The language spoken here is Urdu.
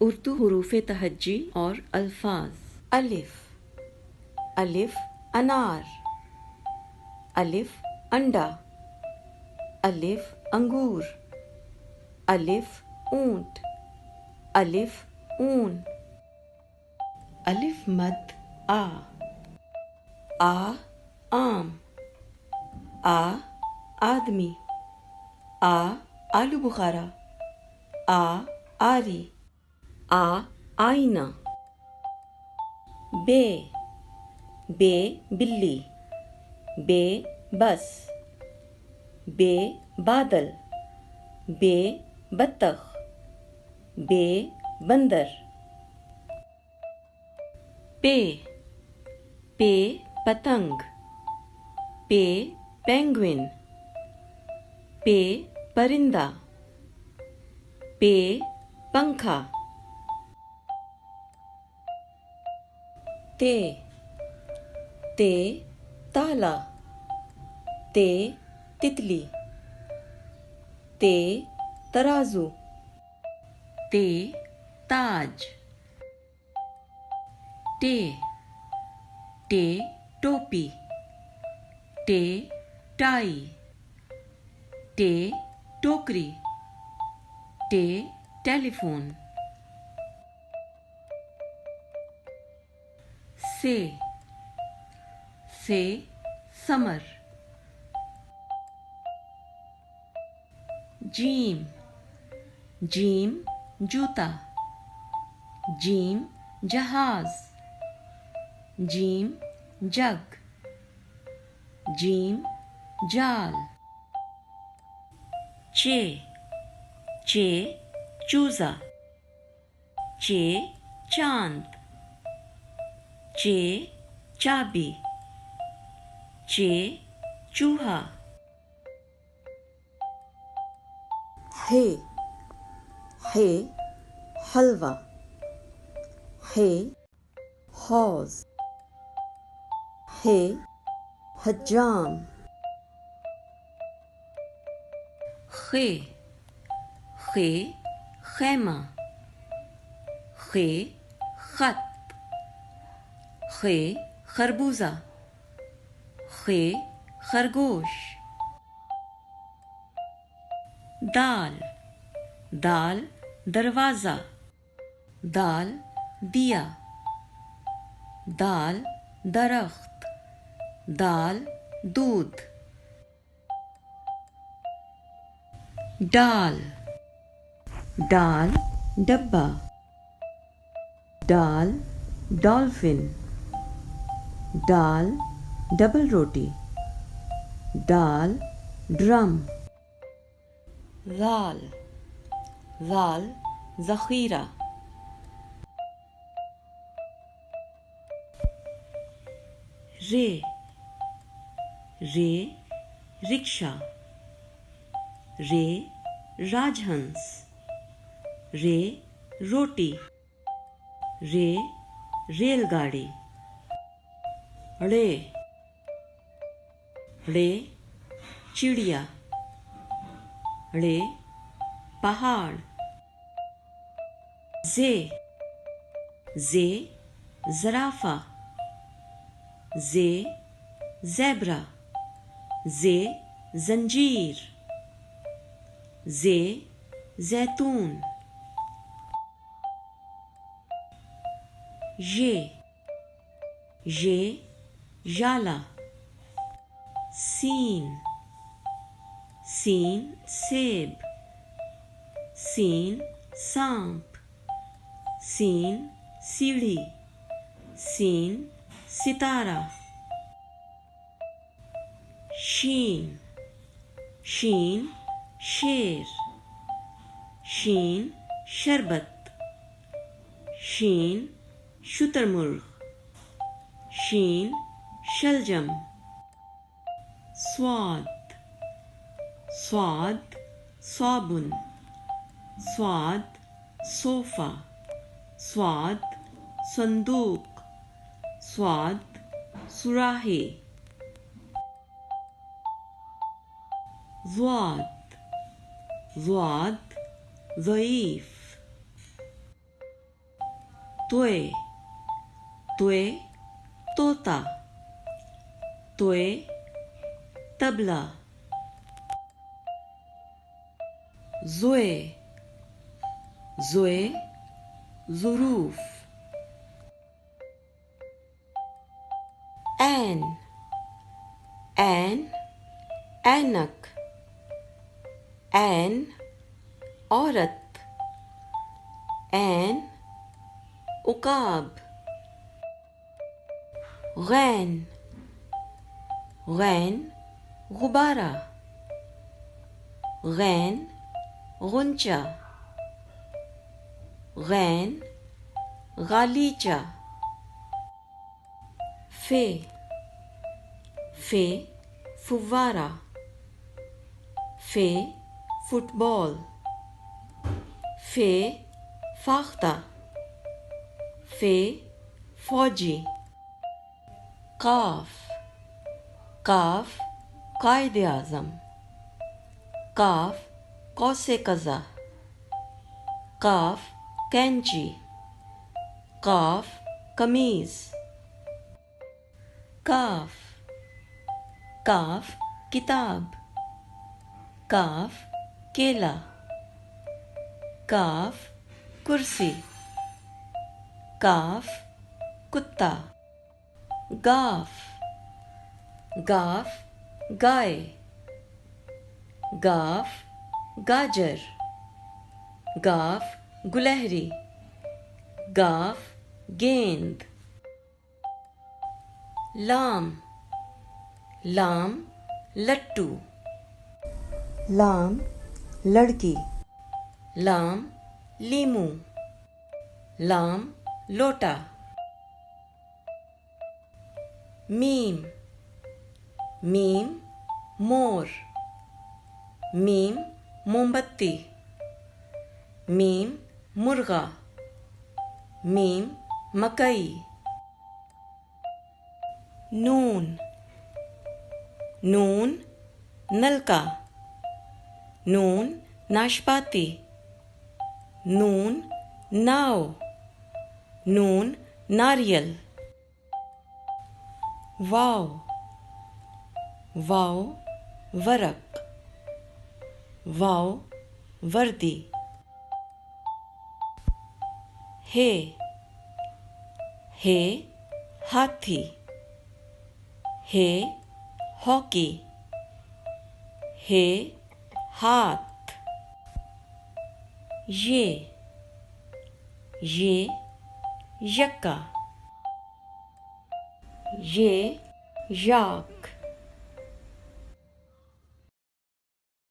اردو حروف تہجی اور الفاظ۔ الف، الف انار، الف انڈا، الف انگور، الف اونٹ، الف اون، الف مد آ آم، آدمی، آلو بخارا، آری، آئینہ، بے بلی، بے بس، بے بادل، بے بطخ، بے بندر، پے پتنگ، پے پینگوئن، پے پرندہ، پے پنکھا، تے تالا، تے تتلی، تے ترازو، تے تاج، ٹے ٹوپی، ٹے ٹائی، ٹے ٹوکری، ٹے ٹیلی فون، سے سمر، جیم جوتا، جیم جہاز، جیم جگ، جیم جال، چے چوزا، چے چاند، چے چابی، چے چوہا، ہے حلوہ، ہے حوض، ہے حجام، خے خیمہ، خے خط، خے خربوزہ، خے خرگوش، دال دروازہ، دال دیا، دال درخت، دال دودھ، ڈال ڈبہ، ڈال ڈالفن، ڈال ڈبل روٹی، ڈال ڈرم، ذال ذخیرہ، رے رکشہ، رے راج ہنس، رے روٹی، رے ریل گاڑی، ڑے چڑیا، ڑے پہاڑ، زے زرافہ، زے زیبرا، زے زنجیر، زے زیتون، ژالا، سین سیب، سین سانپ، سین سیڑھی، سین ستارہ، شین شیر، شین شربت، شین شتر مرغ، شین شلجم، صاد صابن، صاد صوفہ، صاد صندوق، صاد صراحی، ضاد ضعیف، توئے توئے طوطا توئے طبلہ زوئے زوئے ظروف عین عین اینک عین عورت عین عقاب غین غین غبارہ غین غنچہ غین غالیچہ فے فے فوارہ فے فٹ بال فے فاختہ فے فوجی قاف کاف قائد اعظم کاف قوس قزح قاف کینچی قاف قمیض کاف کاف کتاب کاف کیلا کاف کرسی کاف کتا گاف گاف گائے گاف گاجر گاف گلہری گاف گیند لام لام لٹو لام لڑکی لام لیمو لام لوٹا میم میم مور میم موم بتی میم مرغا میم مکئی نون نون نلکا نون ناشپاتی نون ناؤ نون ناریل واو واو ورق واو وردی ہے ہاتھی ہے ہاکی ہے ہاتھ یہ یکا یہ یاک